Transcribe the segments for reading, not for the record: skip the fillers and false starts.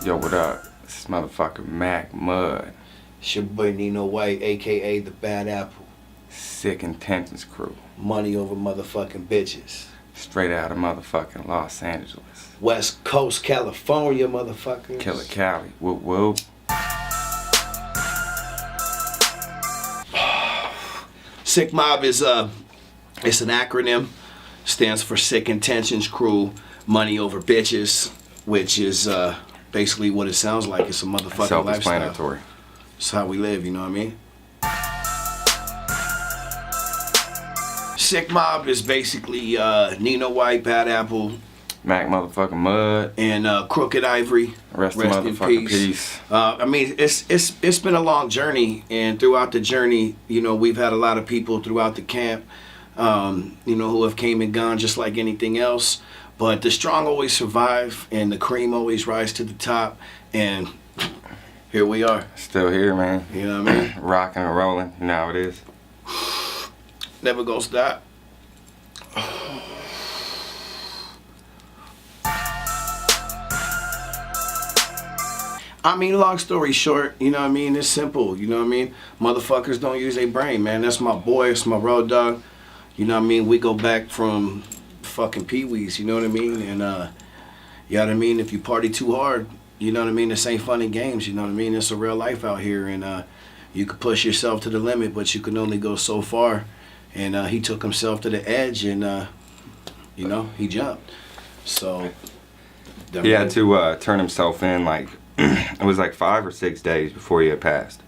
Yo, what up? This is motherfucker Mac Mud. It's your boy Nino White, aka the Bad Apple. SIK Intentions crew. Money over motherfucking bitches. Straight out of motherfucking Los Angeles. West Coast, California, motherfuckers. Killer Cali. Whoop whoop. SIK MOB is it's an acronym. Stands for SIK Intentions Crew. Money over bitches, which is basically what it sounds like. It's a motherfucking lifestyle. Self-explanatory. It's how we live, you know what I mean? SIK MOB is basically Nino White, Bad Apple, Mac motherfucking Mud, and Crooked Ivery. Rest in motherfucking peace. I mean, it's been a long journey, and throughout the journey, you know, we've had a lot of people throughout the camp, you know, who have came and gone just like anything else. But the strong always survive, and the cream always rise to the top, and here we are. Still here, man. You know what I mean? Rocking and rolling. You know how it is. Never gonna stop. I mean, long story short, you know what I mean? It's simple, you know what I mean? Motherfuckers don't use their brain, man. That's my boy, it's my road dog. You know what I mean? We go back from fucking peewees, you know what I mean? And, you know what I mean? If you party too hard, you know what I mean? This ain't fun and games, you know what I mean? It's a real life out here, and you could push yourself to the limit, but you can only go so far. And he took himself to the edge, and, you know, he jumped. So, he had to turn himself in, like, it was like 5 or 6 days before he had passed.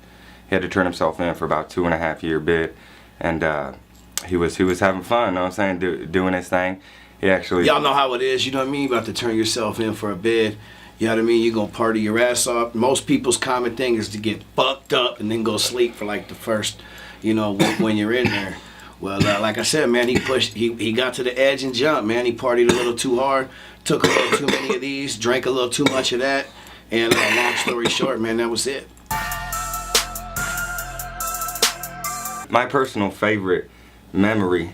He had to turn himself in for about 2.5 year bid, and he was having fun, you know what I'm saying, doing his thing. He actually... Y'all know how it is, you know what I mean? You about to turn yourself in for a bid. You know what I mean? You're going to party your ass off. Most people's common thing is to get fucked up and then go sleep for like the first, you know, when you're in there. Well, like I said, man, he got to the edge and jumped, man. He partied a little too hard, took a little too many of these, drank a little too much of that, and long story short, man, that was it. My personal favorite memory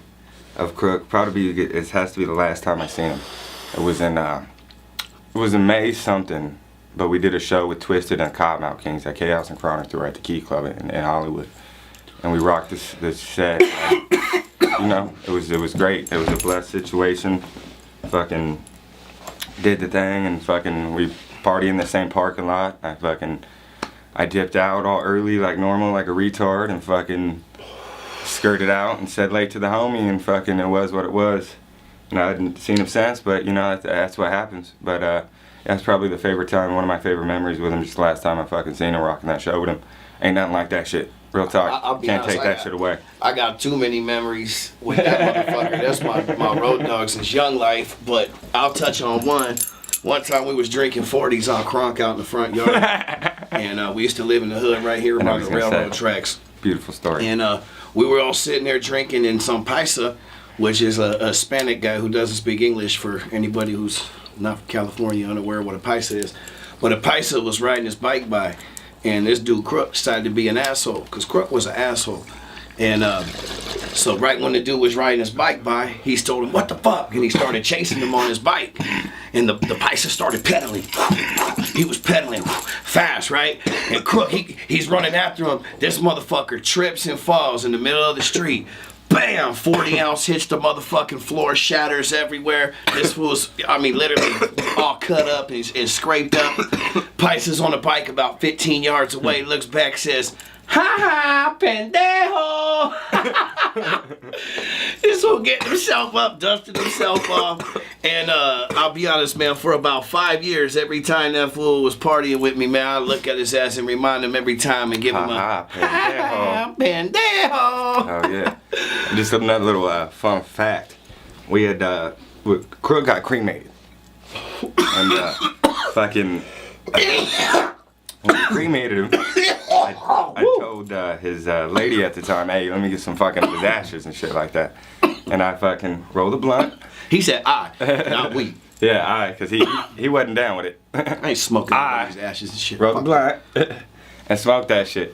of Crook probably it has to be the last time I seen him. It was in May something, but we did a show with Twisted and Cottonmouth Kings at Chaos and Chronic Tour at the Key Club in Hollywood, and we rocked this set. You know, it was great. It was a blessed situation. Fucking did the thing, and fucking we party in the same parking lot. I dipped out all early like normal, like a retard, and fucking skirted out and said late to the homie, and fucking it was what it was. And I hadn't seen him since, but you know, that's what happens. But that's probably the favorite time, one of my favorite memories with him, just the last time I fucking seen him rocking that show with him. Ain't nothing like that shit. Real talk. I'll be Can't honest, take that shit away. I got too many memories with that motherfucker. That's my road dog since young life, but I'll touch on one. One time we was drinking 40s on Kronk out in the front yard, and we used to live in the hood right here by the railroad tracks. Beautiful story. And we were all sitting there drinking, and some paisa, which is a Hispanic guy who doesn't speak English, for anybody who's not from California, unaware of what a paisa is. But a paisa was riding his bike by, and this dude Crook decided to be an asshole, because Crook was an asshole. And so right when the dude was riding his bike by, he told him, "What the fuck?" And he started chasing him on his bike. And the paisa started pedaling. He was pedaling fast, right? And Crook, he's running after him. This motherfucker trips and falls in the middle of the street. Bam! 40 ounce hits the motherfucking floor, shatters everywhere. This was, I mean, literally all cut up and scraped up. Paisa's on the bike about 15 yards away, looks back, says, "Ha ha, pendejo!" This fool getting himself up, dusting himself off. And I'll be honest, man, for about 5 years, every time that fool was partying with me, man, I look at his ass and remind him every time and give him a ha ha, pendejo. Oh yeah. Just another little fun fact. We had Crook got cremated, and fucking when we cremated him, I told his lady at the time, "Hey, let me get some fucking of his ashes and shit like that." And I fucking rolled a blunt. He said, "I," not we. Yeah, I, cause he wasn't down with it. I ain't smoking anybody's ashes and shit. Rolled the blunt and smoked that shit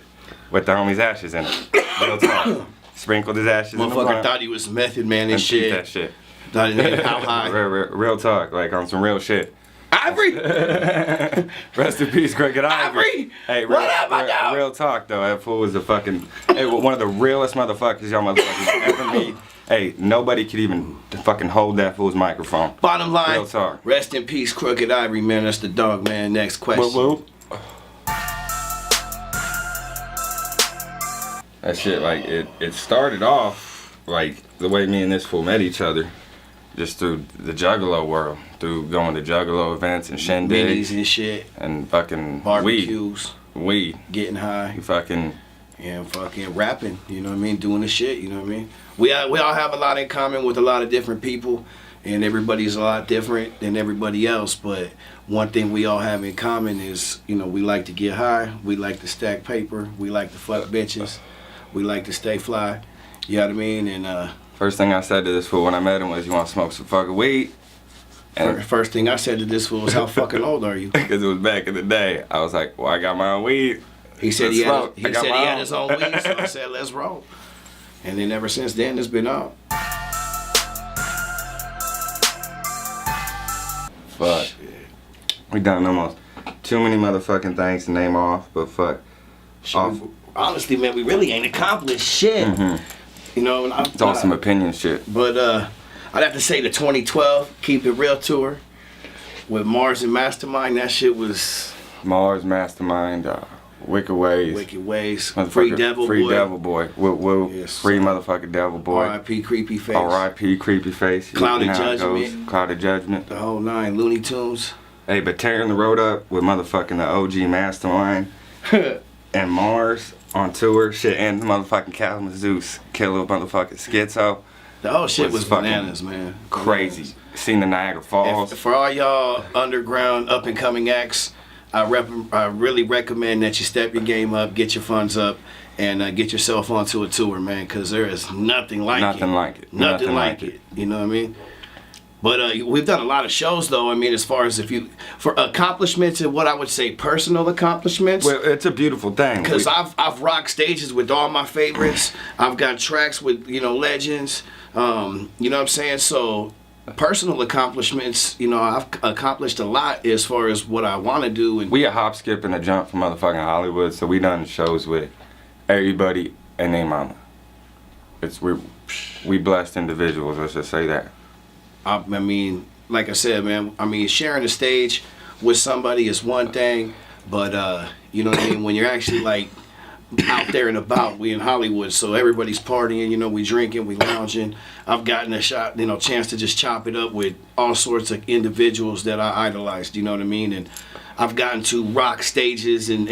with the homie's ashes in it. Real talk. Sprinkled his ashes in the blunt. Motherfucker thought he was Method Man and shit. That shit. Thought he knew how high. Real talk, like on some real shit. Ivery! Rest in peace, Cricket Ivery. Ivery! Hey, What up, my dog? real talk though. That fool was a fucking one of the realest motherfuckers y'all motherfuckers ever meet. Hey, nobody could even fucking hold that fool's microphone. Bottom line, Real talk. rest in peace, Crooked Ivory, man. That's the dog, man. Next question. Whoop, whoop. That shit, like, it started off, like, the way me and this fool met each other. Just through the Juggalo world. Through going to Juggalo events and shindigs. Minis and shit. And fucking Barbecues. Weed. Getting high. You fucking... And fucking rapping, you know what I mean? Doing the shit, you know what I mean? We all have a lot in common with a lot of different people, and everybody's a lot different than everybody else, but one thing we all have in common is, you know, we like to get high, we like to stack paper, we like to fuck bitches, we like to stay fly, you know what I mean? And first thing I said to this fool when I met him was, you want to smoke some fucking weed? And first thing I said to this fool was, how fucking old are you? because it was back in the day. I was like, well, I got my own weed. He said he had his own weed. weed, so I said, let's roll. And then ever since then, it's been out. Fuck. We done almost too many motherfucking things to name off, but fuck. Honestly, man, we really ain't accomplished shit. You know, and It's all some opinion shit. But I'd have to say the 2012 Keep It Real tour with Mars and Mastermind. That shit was Mars, Mastermind, Wicked Ways. Wicked Ways. Free Devil Free Boy. Devil Boy. Woo woo. Yes, Free motherfucking Devil Boy. R.I.P. Creepy Face. R.I.P. Creepy Face. Clouded You know how it Judgment. goes. Clouded Judgment. The whole nine. Looney Tunes. Hey, but tearing the road up with motherfucking the OG Mastermind and Mars on tour, shit, and the motherfucking Kalamazoo Killer motherfucking Schizo. The whole shit was fucking bananas, man. Crazy. Bananas. Seen the Niagara Falls. For all y'all underground up and coming acts, I really recommend that you step your game up, get your funds up, and get yourself onto a tour, man, because there is nothing like it. Nothing like it. Nothing like it. You know what I mean? But we've done a lot of shows, though. I mean, as far as for accomplishments and what I would say personal accomplishments. Well, it's a beautiful thing. Because I've rocked stages with all my favorites. I've got tracks with, you know, legends. You know what I'm saying? So personal accomplishments, you know, I've accomplished a lot as far as what I want to do. And we a hop, skip, and a jump from motherfucking Hollywood, so we done shows with everybody and their mama. We blessed individuals, let's just say that. I mean, like I said, man, I mean, sharing the stage with somebody is one thing, but you know what I mean, when you're actually like out there and about, we in Hollywood, so everybody's partying, you know, we drinking, we lounging. I've gotten a chance to just chop it up with all sorts of individuals that I idolized, you know what I mean? And I've gotten to rock stages and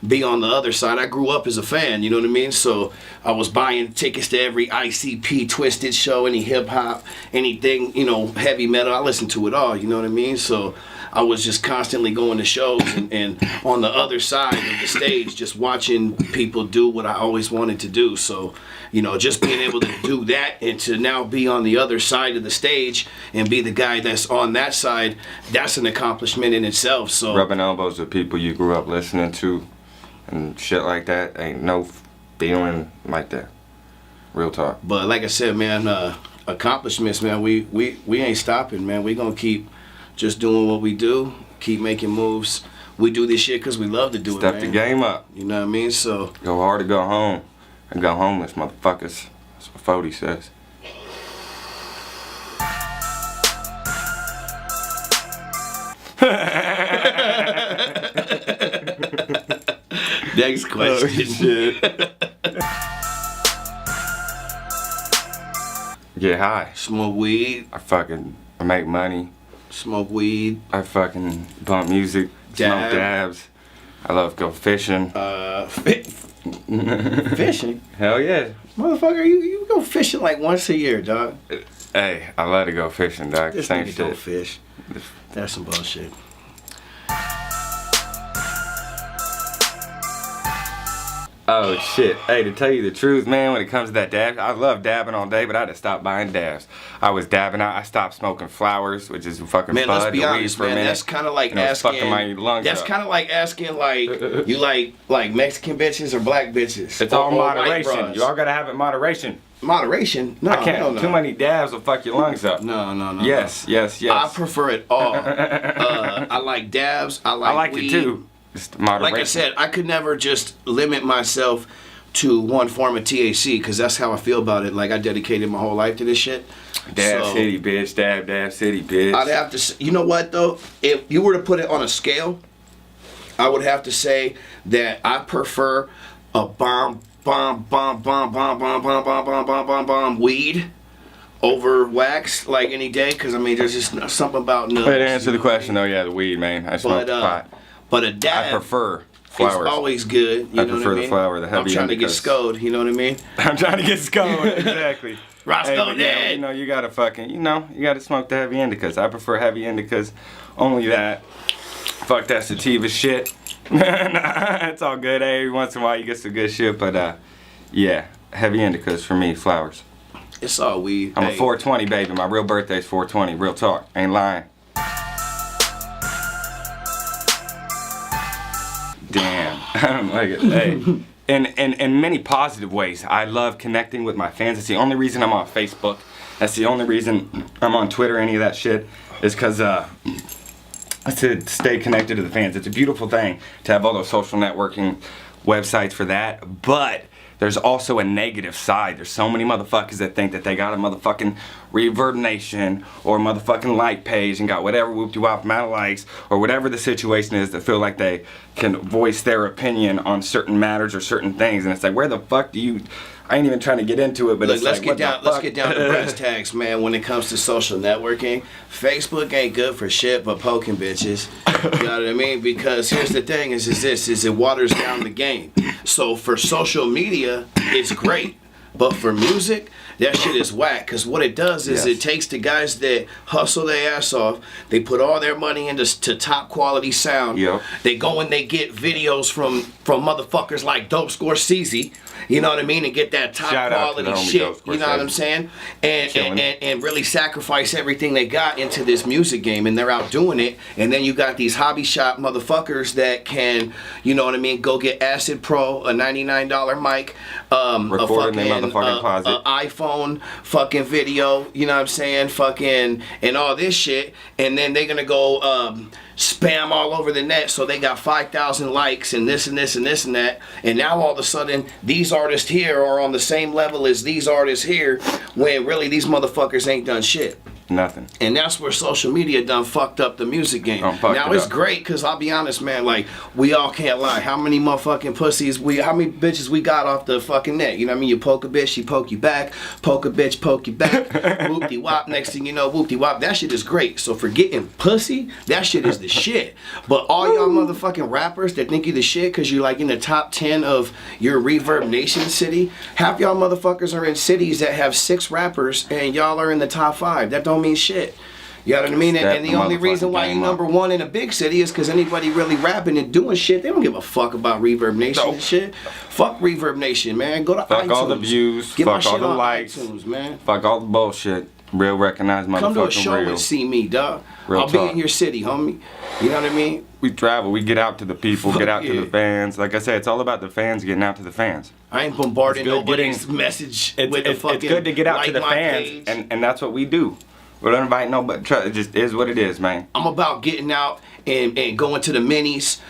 be on the other side. I grew up as a fan, you know what I mean? So I was buying tickets to every ICP Twisted show, any hip hop, anything, you know, heavy metal. I listened to it all, you know what I mean? So I was just constantly going to shows and on the other side of the stage, just watching people do what I always wanted to do. So, you know, just being able to do that and to now be on the other side of the stage and be the guy that's on that side, that's an accomplishment in itself. So rubbing elbows with people you grew up listening to and shit like that, ain't no feeling like that. Real talk. But like I said, man, accomplishments, man, we ain't stopping, man. We gonna keep just doing what we do, keep making moves. We do this shit because we love to do Step it, man. the game up. You know what I mean? So go hard or go home. And go homeless, motherfuckers. That's what Fody says. next question. Oh, shit. Get high. Smoke weed. I make money. Smoke weed. I fucking bump music. Smoke dabs. I love go fishing. Fishing? Hell yeah. Motherfucker, you go fishing like once a year, dog. Hey, I love to go fishing, dog. This Same nigga shit. don't fish. That's some bullshit. Oh shit. Hey, to tell you the truth, man, when it comes to that dab, I love dabbing all day, but I had to stop buying dabs. I was dabbing out. I stopped smoking flowers, which is fucking man, bud, let's be the weed honest, for a man. minute. That's kind of like and it was asking. fucking my lungs That's up. kind of like asking, like you like Mexican bitches or black bitches. It's or all white moderation. bras. You all gotta have it in moderation. moderation. No, I can't. hell no. Too many dabs will fuck your lungs up. No. Yes. I prefer it all. I like dabs. I like it weed. too. Just moderation. Like I said, I could never just limit myself to one form of THC because that's how I feel about it. Like I dedicated my whole life to this shit. Dab City, bitch. Dab City, bitch. I'd have to say, you know what though? If you were to put it on a scale, I would have to say that I prefer a bomb weed over wax like any day because I mean there's just something about nuts. But to answer the question though, yeah, the weed, man. I smoke the pot. But a dab, I prefer flowers. It's always good. You I know prefer what I the mean? flower, the heavy. I'm trying to get scoed. You know what I mean? I'm trying to get scoed. Exactly. Roscoe but yeah, dead. you know, you gotta fucking, you gotta smoke the heavy indicas. I prefer heavy indicas. Only that. Fuck that sativa shit. Nah, it's all good. Every once in a while you get some good shit, but yeah, heavy indicas for me, flowers. It's all weed. I'm a 420 baby. My real birthday's 420. Real talk. Ain't lying. Damn. I don't like it. Hey. In many positive ways, I love connecting with my fans. It's the only reason I'm on Facebook. That's the only reason I'm on Twitter, any of that shit, is because to stay connected to the fans. It's a beautiful thing to have all those social networking websites for that, but there's also a negative side. There's so many motherfuckers that think that they got a motherfucking Reverb Nation or a motherfucking like page and got whatever whoop-de-wop amount of likes or whatever the situation is, that feel like they can voice their opinion on certain matters or certain things. And it's like, where the fuck do you... I ain't even trying to get into it, but look, it's let's like, let's get down to brass tacks, man. When it comes to social networking, Facebook ain't good for shit but poking bitches. You know what I mean? Because here's the thing: is it waters down the game. So for social media, it's great, but for music, that shit is whack. Because what it does is it takes the guys that hustle their ass off, they put all their money into top quality sound. Yep. They go and they get videos from motherfuckers like Dope Scorsese. You know what I mean? And get that top quality shit. You know what I'm saying? And really sacrifice everything they got into this music game, and they're out doing it. And then you got these hobby shop motherfuckers that can, you know what I mean, go get Acid Pro, a $99 mic, Record in their motherfucking closet. iPhone fucking video, you know what I'm saying? Fucking, and all this shit. And then they're gonna go spam all over the net, so they got 5,000 likes and this and this and this and that, and now all of a sudden these artists here are on the same level as these artists here, when really these motherfuckers ain't done shit. Nothing. And that's where social media done fucked up the music game. Now it's great because I'll be honest, man, like we all can't lie. How many motherfucking pussies how many bitches we got off the fucking net? You know what I mean? You poke a bitch, she poke you back. Poke a bitch, poke you back. Whoop-de wop. Next thing you know, whoop-de wop. That shit is great. So for getting pussy, that shit is the shit. But all y'all motherfucking rappers that think you the shit because you're like in the top 10 of your Reverb Nation city, half y'all motherfuckers are in cities that have 6 rappers and y'all are in the top 5. That don't mean shit. You know what I mean? And the only reason why you're number 1 in a big city is because anybody really rapping and doing shit, they don't give a fuck about Reverb Nation and shit. Fuck Reverb Nation, man. Go to fuck iTunes. All the views. Get fuck all the likes. iTunes, man. Fuck all the bullshit. Real recognized motherfucking real. Come to a show and see me, dog. I'll be in your city, homie. You know what I mean? We travel. We get out to the people, get out to the fans. Like I said, it's all about the fans getting out to the fans. I ain't bombarding nobody's message with the fucking. It's good to get out like to the fans, and that's what we do. We don't invite nobody. It just is what it is, man. I'm about getting out and going to the minis,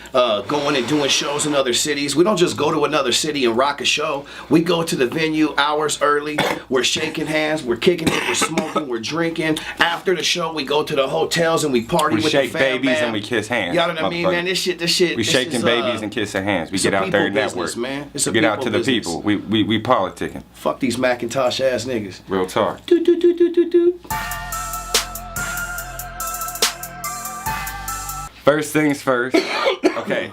going and doing shows in other cities. We don't just go to another city and rock a show. We go to the venue hours early. We're shaking hands. We're kicking it. We're smoking. We're drinking. After the show, we go to the hotels and we party with the fam. We shake babies and we kiss hands. You know what I mean, man? This shit. We shaking babies and kissing hands. We get out there and network. Man. It's we get out to the people. We politicking. Fuck these Macintosh ass niggas. Real talk. First things first. Okay.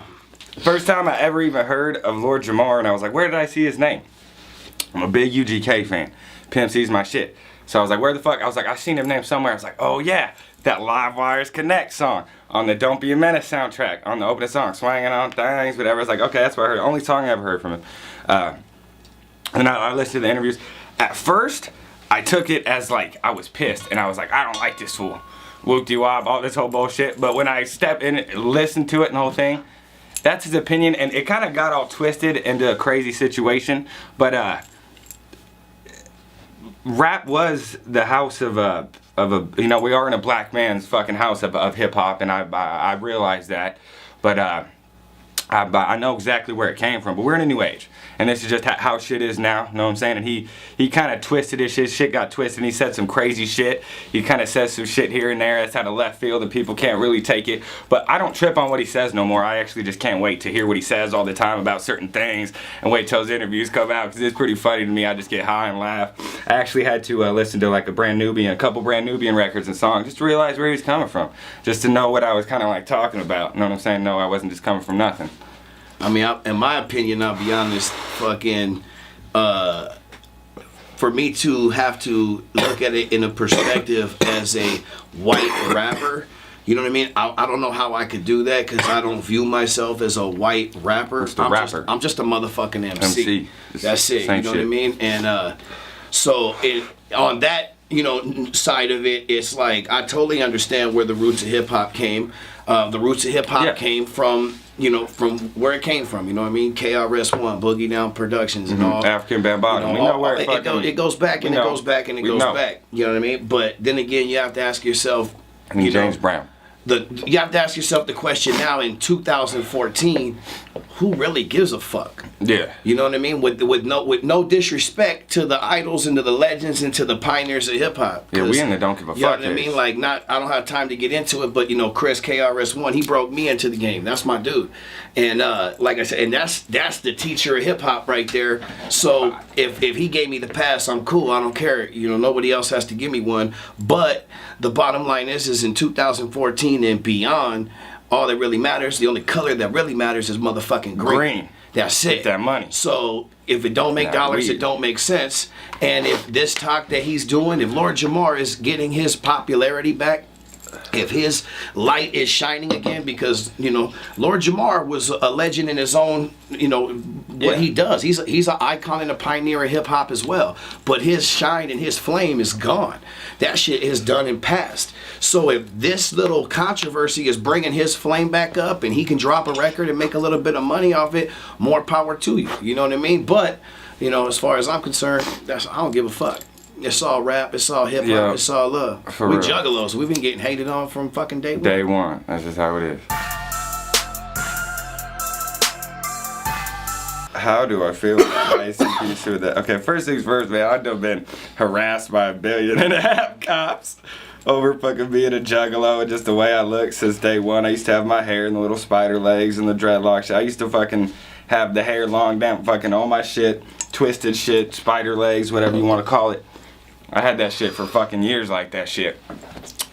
First time I ever even heard of Lord Jamar, and I was like, where did I see his name? I'm a big UGK fan. Pimp C's my shit. So I was like, where the fuck? I was like, I seen him name somewhere. I was like, oh yeah, that Live Wires Connect song on the Don't Be a Menace soundtrack, on the opening song, Swanging on Things, whatever. I was like, okay, that's what I heard. Only song I ever heard from him. And I listened to the interviews. At first, I took it as like, I was pissed, and I was like, I don't like this fool. Whoop-de-wop, all this whole bullshit. But when I stepped in and listened to it and the whole thing, that's his opinion, and it kind of got all twisted into a crazy situation. But rap was the house of a you know, we are in a black man's fucking house of hip hop, and I realize that, but I know exactly where it came from. But we're in a new age, and this is just how shit is now. You know what I'm saying? And he kind of twisted his shit. Shit got twisted. And he said some crazy shit. He kind of says some shit here and there that's out of left field, and people can't really take it. But I don't trip on what he says no more. I actually just can't wait to hear what he says all the time about certain things, and wait till his interviews come out, because it's pretty funny to me. I just get high and laugh. I actually had to listen to like a couple Brand Nubian records and songs just to realize where he was coming from, just to know what I was kind of like talking about. You know what I'm saying? No, I wasn't just coming from nothing. I mean, in my opinion, I'll be honest, fucking, for me to have to look at it in a perspective as a white rapper, you know what I mean? I don't know how I could do that, because I don't view myself as a white rapper. I'm just a motherfucking MC. That's it, you know what I mean? And so on that, you know, side of it, it's like, I totally understand where the roots of hip-hop came. The roots of hip-hop came from, you know, from where it came from, you know what I mean? KRS-One, Boogie Down Productions and all. African Bambaataa. You know, we know where it goes back and it goes back and it goes back. You know what I mean? But then again, you have to ask yourself, James Brown. You have to ask yourself the question now in 2014, who really gives a fuck? Yeah. You know what I mean? With no disrespect to the idols and to the legends and to the pioneers of hip hop. Yeah, we in the don't give a fuck. You know what I mean? Like, I don't have time to get into it, but you know, Chris KRS-One, he broke me into the game. That's my dude. And like I said, and that's the teacher of hip hop right there. So if he gave me the pass, I'm cool. I don't care. You know, nobody else has to give me one. But the bottom line is in 2014 and beyond, all that really matters, the only color that really matters is motherfucking green. That's it. Get that money. So if it don't make dollars, it don't make sense. And if this talk that he's doing, if Lord Jamar is getting his popularity back, if his light is shining again, because, you know, Lord Jamar was a legend in his own, you know, what he does. He's an icon and a pioneer of hip hop as well. But his shine and his flame is gone. That shit is done and past. So if this little controversy is bringing his flame back up and he can drop a record and make a little bit of money off it, more power to you. You know what I mean? But, you know, as far as I'm concerned, I don't give a fuck. It's all rap, it's all hip hop, it's all love. We juggalos. We've been getting hated on from fucking day one. Day one. That's just how it is. How do I feel about ICP through that? Okay, first things first, man. I've done been harassed by 1.5 billion cops over fucking being a juggalo and just the way I look since day one. I used to have my hair and the little spider legs and the dreadlocks. I used to fucking have the hair long down, fucking all my shit, twisted shit, spider legs, whatever you want to call it. I had that shit for fucking years like that shit.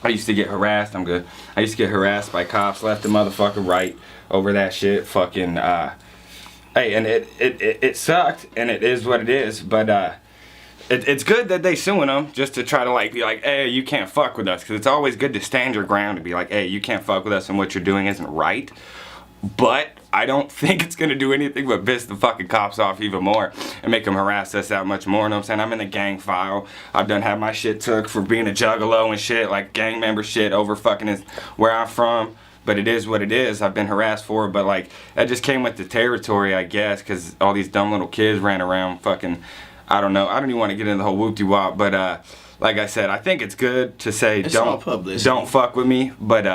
I used to get harassed, I'm good. I used to get harassed by cops left and motherfucking right over that shit. Fucking, hey, and it sucked, and it is what it is, but it's good that they suing them just to try to like be like, hey, you can't fuck with us, because it's always good to stand your ground and be like, hey, you can't fuck with us and what you're doing isn't right. But I don't think it's gonna do anything but piss the fucking cops off even more and make them harass us that much more. You know what I'm saying? I'm in the gang file. I've done had my shit took for being a juggalo and shit, like gang member shit over fucking where I'm from. But it is what it is. I've been harassed for it, but like that just came with the territory, I guess, because all these dumb little kids ran around fucking. I don't know. I don't even want to get into the whole whoop-de-wop, but like I said, I think it's good to say don't fuck with me, but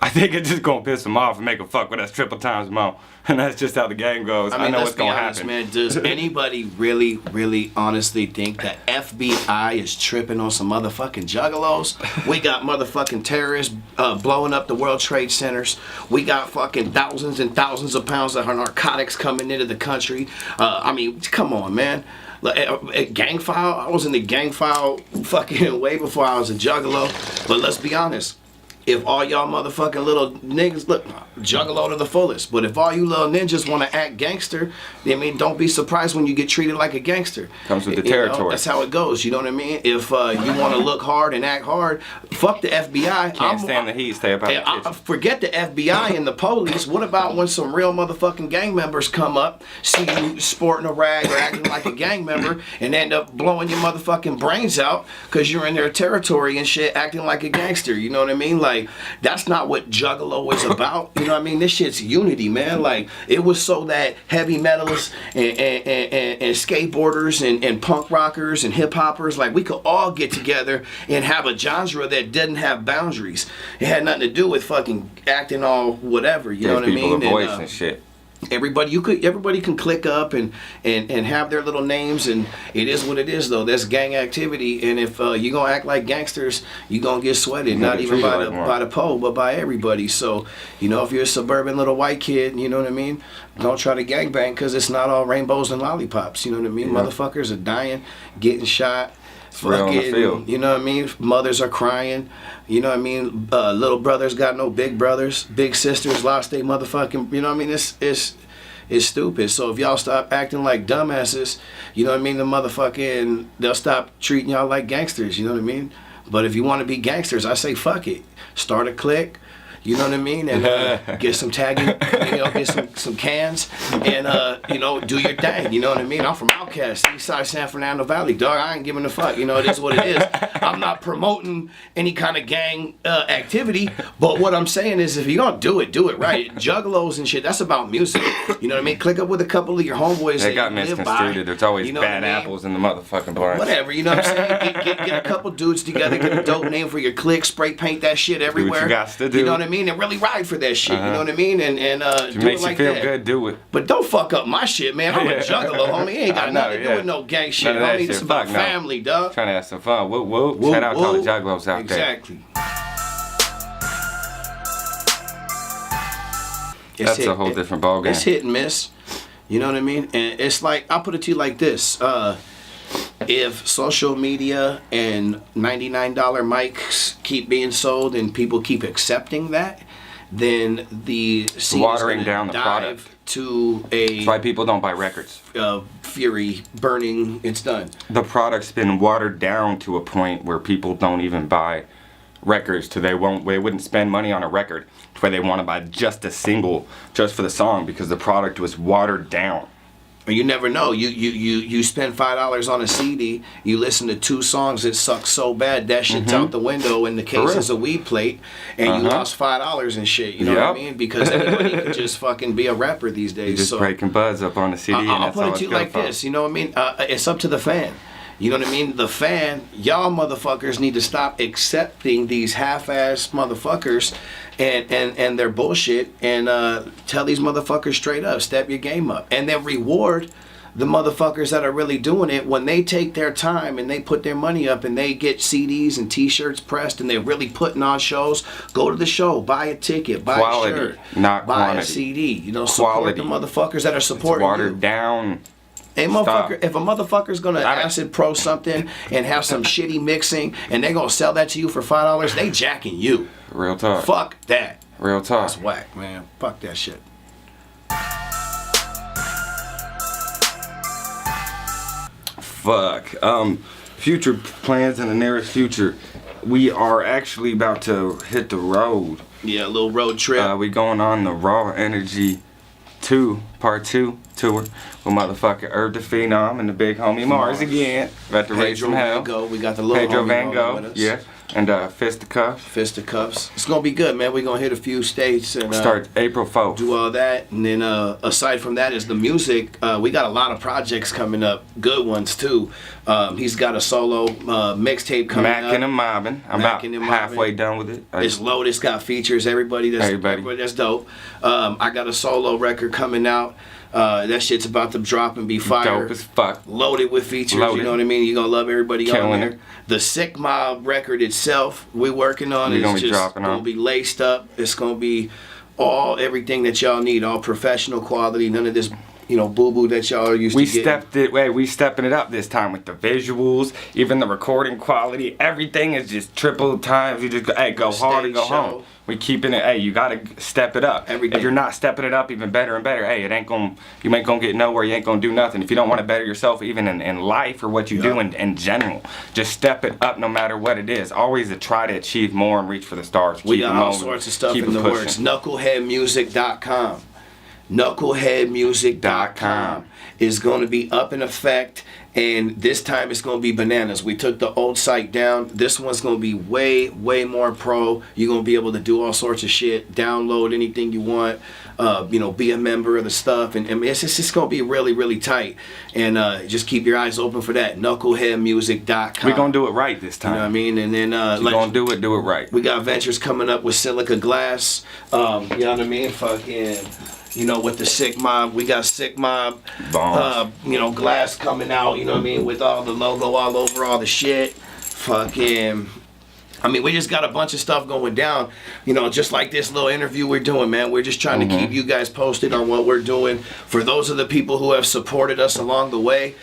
I think it's just gonna piss them off and make them fuck with us triple times more, and that's just how the game goes. I know what's gonna happen. Man, does anybody really honestly think that FBI is tripping on some motherfucking juggalos? We got motherfucking terrorists blowing up the World Trade Centers. We got fucking thousands and thousands of pounds of narcotics coming into the country. I mean, come on, man. Gang file, I was in the gang file fucking way before I was a juggalo. But let's be honest, if all y'all motherfucking little niggas, look, juggalo to the fullest, but if all you little ninjas want to act gangster, I mean, don't be surprised when you get treated like a gangster. Comes with the territory. Know, that's how it goes, you know what I mean? If you want to look hard and act hard, fuck the FBI. Can't stand the heat, stay up out the kitchen. Forget the FBI and the police. What about when some real motherfucking gang members come up, see you sporting a rag or acting like a gang member, and end up blowing your motherfucking brains out because you're in their territory and shit, acting like a gangster, you know what I mean? Like, Like, that's not what Juggalo is about. You know what I mean? This shit's unity, man. Like, it was so that heavy metalists and skateboarders and punk rockers and hip hoppers, like, we could all get together and have a genre that didn't have boundaries. It had nothing to do with fucking acting all whatever. You know what I mean? Give people a voice and shit. Everybody can click up and have their little names, and it is what it is though. That's gang activity, and if you gonna act like gangsters, you gonna get sweated, not even by the pole, but by everybody. So, you know, if you're a suburban little white kid, you know what I mean, don't try to gangbang, because it's not all rainbows and lollipops. You know what I mean? Motherfuckers are dying, getting shot. Fucking, you know what I mean? Mothers are crying. You know what I mean? Little brothers got no big brothers. Big sisters lost their motherfucking. You know what I mean? It's stupid. So if y'all stop acting like dumbasses, you know what I mean? They'll stop treating y'all like gangsters. You know what I mean? But if you want to be gangsters, I say fuck it. Start a clique. You know what I mean? And get some tagging, you know, get some cans, and, you know, do your thing. You know what I mean? I'm from Outcast, Eastside San Fernando Valley. Dog, I ain't giving a fuck. You know, it is what it is. I'm not promoting any kind of gang activity, but what I'm saying is if you're going to do it right. Juggalos and shit, that's about music. You know what I mean? Click up with a couple of your homeboys They got misconstrued. There's always you know bad apples in the motherfucking bar. Whatever, you know what I'm saying? Get a couple dudes together, get a dope name for your clique, spray paint that shit everywhere. Do what you got to do. You know what I mean? And really ride for that shit, you know what I mean? And if it do makes it like you feel that. good, do it. But don't fuck up my shit, man. I'm a juggalo, homie. It ain't got nothing to do with no gang shit, homie. It's about family, dog. Trying to have some fun. Whoop, whoop. Shout out to all the juggalos out there. Exactly. That's a whole different ballgame. It's hit and miss. You know what I mean? And it's like, I'll put it to you like this. If social media and $99 mics keep being sold and people keep accepting that, then the scene watering is down the product to a. That's why people don't buy records. Fury, burning, it's done. The product's been watered down to a point where people don't even buy records. They wouldn't spend money on a record to where they want to buy just a single just for the song because the product was watered down. You never know. You spend $5 on a CD. You listen to 2 songs that suck so bad that shit's out the window. In the case is a weed plate, and you lost $5 and shit. You know what I mean? Because anybody can just fucking be a rapper these days. You're just breaking buds up on the CD. I'll put it to you like this. You know what I mean? It's up to the fan. You know what I mean? The fan, y'all motherfuckers need to stop accepting these half-ass motherfuckers and their bullshit, and tell these motherfuckers straight up, step your game up. And then reward the motherfuckers that are really doing it when they take their time and they put their money up and they get CDs and t-shirts pressed and they're really putting on shows. Go to the show, buy a ticket, buy a shirt, not buy quantity. A CD. You know, support the motherfuckers that are supporting it's watered you. down. Hey, motherfucker, if a motherfucker's gonna acid pro something and have some shitty mixing and they're gonna sell that to you for $5, they jacking you. Real talk. Fuck that. Real talk. That's whack, man. Fuck that shit. Fuck. Future plans in the nearest future. We are actually about to hit the road. Yeah, a little road trip. We going on the Raw Energy 2, Part 2 tour with motherfucking Herb the Phenom and the big homie Mars again. About to raise some hell. We got the little Pedro homie Van Gogh, with us. yeah. And Fisticuffs. Fisticuffs. It's gonna be good, man. We're gonna hit a few states and start April 4th. Do all that, and then aside from that is the music. We got a lot of projects coming up, good ones too. He's got a solo mixtape coming up. Mackin' and Mobbin'. I'm about halfway done with it. It's loaded. It's got features. Everybody that's dope. I got a solo record coming out. That shit's about to drop and be fire. Dope as fuck. Loaded with features. You know what I mean? You're gonna love everybody on there. The SIK MOB record itself, we're working on. It's just gonna be laced up. It's gonna be everything that y'all need, all professional quality. None of this, boo-boo that y'all are used to getting. We stepping it up this time with the visuals, even the recording quality. Everything is just triple times. You just go hard and go home. We keeping it. You gotta step it up. If you're not stepping it up even better and better, you ain't gonna get nowhere. You ain't gonna do nothing. If you don't want to better yourself, even in life or what you do in general, just step it up no matter what it is. Always try to achieve more and reach for the stars. We got all sorts of stuff in the works. Knuckleheadmusic.com. Knuckleheadmusic.com is going to be up in effect, And this time it's going to be bananas. We took the old site down. This one's going to be way, way more pro. You're going to be able to do all sorts of shit, download anything you want, you know, be a member of the stuff. And it's just going to be really, really tight. And just keep your eyes open for that. Knuckleheadmusic.com. We're going to do it right this time. You know what I mean? And then we're going to do it right. We got ventures coming up with silica glass. You know what I mean? Fucking... You know, with the SIK MOB, we got SIK MOB, you know, glass coming out, you know what I mean, with all the logo all over all the shit. Fucking, I mean, we just got a bunch of stuff going down, you know, just like this little interview we're doing, man. We're just trying to keep you guys posted on what we're doing. For those of the people who have supported us along the way,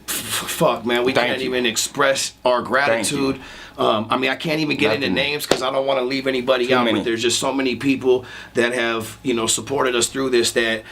fuck, man, we can't even express our gratitude. I mean, I can't even get into names because I don't want to leave anybody out, but there's just so many people that have, you know, supported us through this that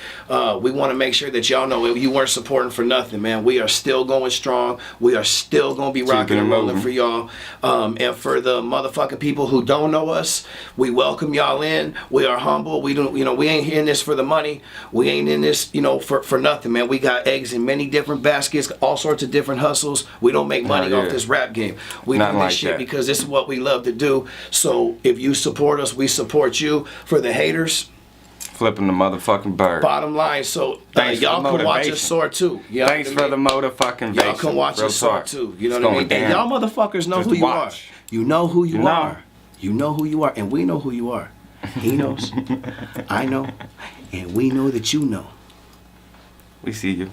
we want to make sure that y'all know you weren't supporting for nothing, man. We are still going strong. We are still going to be rocking and rolling for y'all. And for the motherfucking people who don't know us, we welcome y'all in. We are humble. We don't, you know, we ain't in this for the money. We ain't in this, you know, for nothing, man. We got eggs in many different baskets, all sorts of different hustles. We don't make money off this rap game. We do this shit because this is what we love to do. So if you support us, we support you. For the haters, flipping the motherfucking bird. Bottom line, so y'all can watch us soar too. Thanks for the motherfucking Y'all can watch us soar too. You know what I mean? And y'all motherfuckers know who you are. You know who you are. You know who you are, and we know who you are. He knows. I know, and we know that you know. We see you.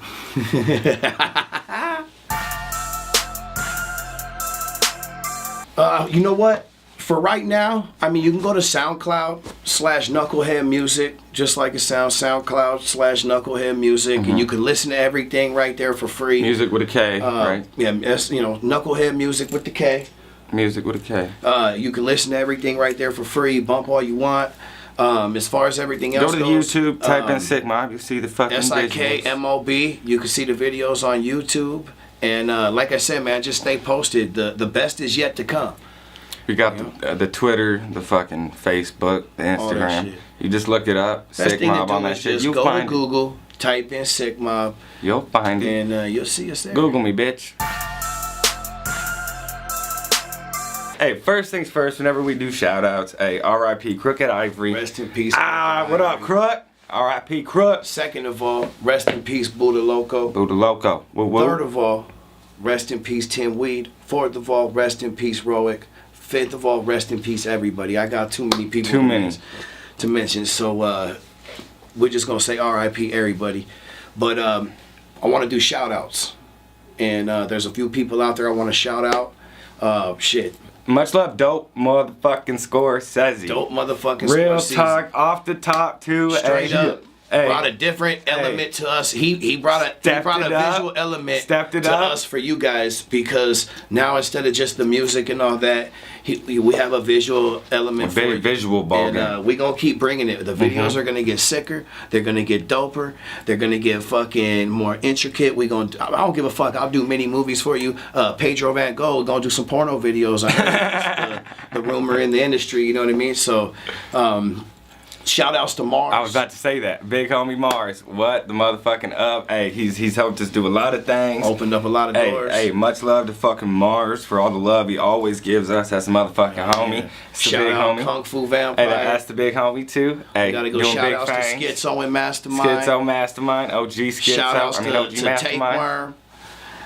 You know what? For right now, I mean, you can go to SoundCloud/Knucklehead Music, just like it sounds, SoundCloud/Knucklehead Music, and you can listen to everything right there for free. Music with a K, right? Yeah, you know, Knucklehead Music with the K. Music with a K. You can listen to everything right there for free. Bump all you want. As far as everything else goes, YouTube, type in SIK MOB, you see the fucking SIK MOB. You can see the videos on YouTube. And like I said, man, just stay posted. The best is yet to come. We got the Twitter, the fucking Facebook, the Instagram. You just look it up, SIK MOB on that shit. You'll find it. Go to Google, type in SIK MOB. You'll find it. And you'll see us there. Google me, bitch. Hey, first things first, whenever we do shout-outs, hey, R.I.P. Crooked Ivery. Rest in peace. What up, Crook? R.I.P. Crook. Second of all, rest in peace, Buddha Loco. Buddha Loco. Woo-woo. Third of all, rest in peace, Tim Weed. Fourth of all, rest in peace, Roic. Fifth of all, rest in peace, everybody. I got too many people to mention, so we're just going to say R.I.P. everybody. But I want to do shout-outs. And there's a few people out there I want to shout out. Shit. Much love, dope motherfucking Scorsese. Dope motherfucking Real Scorsese. talk, off the top too. Straight up. Brought a different element to us. He brought a visual element to us for you guys, because now instead of just the music and all that, we have a visual element. Very visual ball game. And we're going to keep bringing it. The videos are going to get sicker. They're going to get doper. They're going to get fucking more intricate. I don't give a fuck. I'll do many movies for you. Pedro Van Gogh going to do some porno videos. The rumor in the industry, you know what I mean? So, shout outs to Mars. I was about to say that. Big homie Mars. What the motherfucking up? Hey, he's helped us do a lot of things. Opened up a lot of doors. Hey, much love to fucking Mars for all the love he always gives us. That's a motherfucking homie. Shout out homie. Kung Fu Vampire. Hey, that's the big homie too. Hey, you gotta go shout outs to Schizo and Mastermind. Schizo Mastermind. OG Schizo. Shout outs to Tapeworm.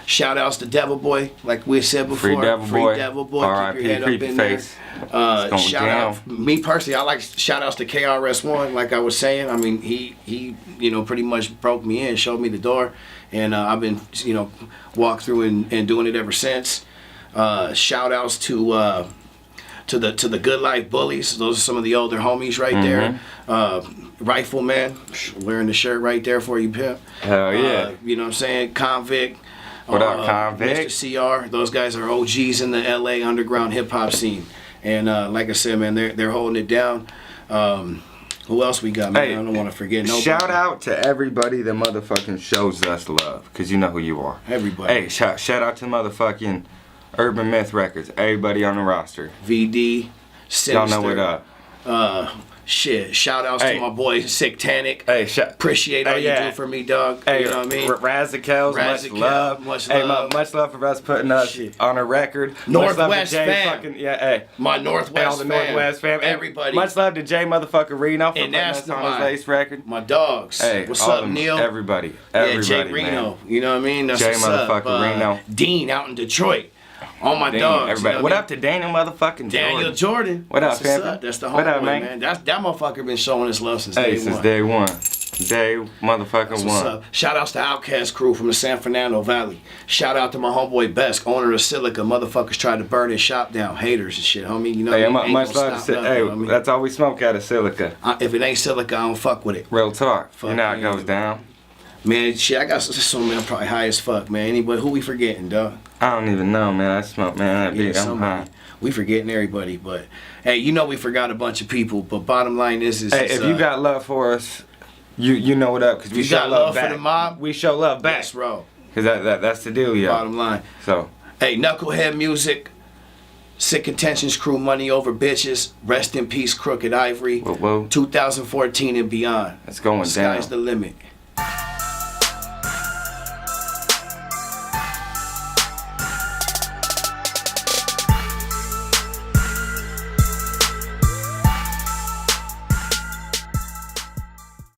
Shout outs to Devil Boy, like we said before. Free Devil Boy. Devil Boy. R.I.P. Keep your head up in face. there. Shout out, me personally, I like shout outs to KRS-One, like I was saying. I mean, he you know, pretty much broke me in, showed me the door, and I've been, you know, walked through and doing it ever since. Shout outs to the Good Life Bullies. Those are some of the older homies right there. Rifleman, wearing the shirt right there for you, pimp. Hell yeah. You know what I'm saying? Convict. What up, Convict? Mr. CR. Those guys are OGs in the LA underground hip hop scene. And like I said, man, they're holding it down. Who else we got, man? Hey, I don't want to forget nobody. Shout out to everybody that motherfucking shows us love, because you know who you are. Everybody. Hey, shout out to motherfucking Urban Myth Records. Everybody on the roster. VD, Sinister. Y'all know what up. Shit, shout outs Hey. to my boy Sick Tanic. Hey, Appreciate all Hey, you yeah. do for me, dog. Hey, you know what I mean? Razicals, much Razakel, love. much Hey, love. much love for us putting us Shit. on a record. Northwest much love to Jay fam. fucking, yeah, hey. My Hey, Northwest all the Northwest fam. Hey, Everybody. Much love to Jay motherfucker Reno for And putting us on his Mastermind. lace record. My dogs. Hey, What's all up, them, Neil? Everybody. Yeah, Jay Everybody, Reno. man. You know what I mean? That's Jay what's up. motherfucker Reno. Dean out in Detroit. All my Damn, dogs. everybody. You know What I up to Daniel motherfucking Daniel Jordan. What up, That's what's fam? up. That's the What up, homeboy, man? man. That motherfucker been showing his love since Hey, day since one. day one. Day motherfucking That's one. what's up. Shout outs to Outcast crew from the San Fernando Valley. Shout out to my homeboy Besk, owner of Silica. Motherfuckers tried to burn his shop down. Haters and shit, homie. You know Hey, what I mean? much Ain't gonna love to stop say, hey, nothing, homie. that's all we smoke out of Silica. If it ain't Silica, I don't fuck with it. Real talk. Fuck You know how it yeah. goes down. Man, shit, I got some man probably high as fuck, man. Anybody, who we forgetting, dog? I don't even know, man. I smoke, man. That Yeah, beat, I'm somebody. high. We forgetting everybody, but hey, you know we forgot a bunch of people. But bottom line is Hey, if you got love for us, you know what up, because we you show got love love for back. the mob? We show love back. Yes, bro. Because that's the deal, yeah. Bottom line. So, Hey, Knucklehead Music, Sick Intentions Crew, Money Over Bitches, rest in peace, Crooked Ivory, whoa, whoa. 2014 and beyond. It's going down. Sky's the limit.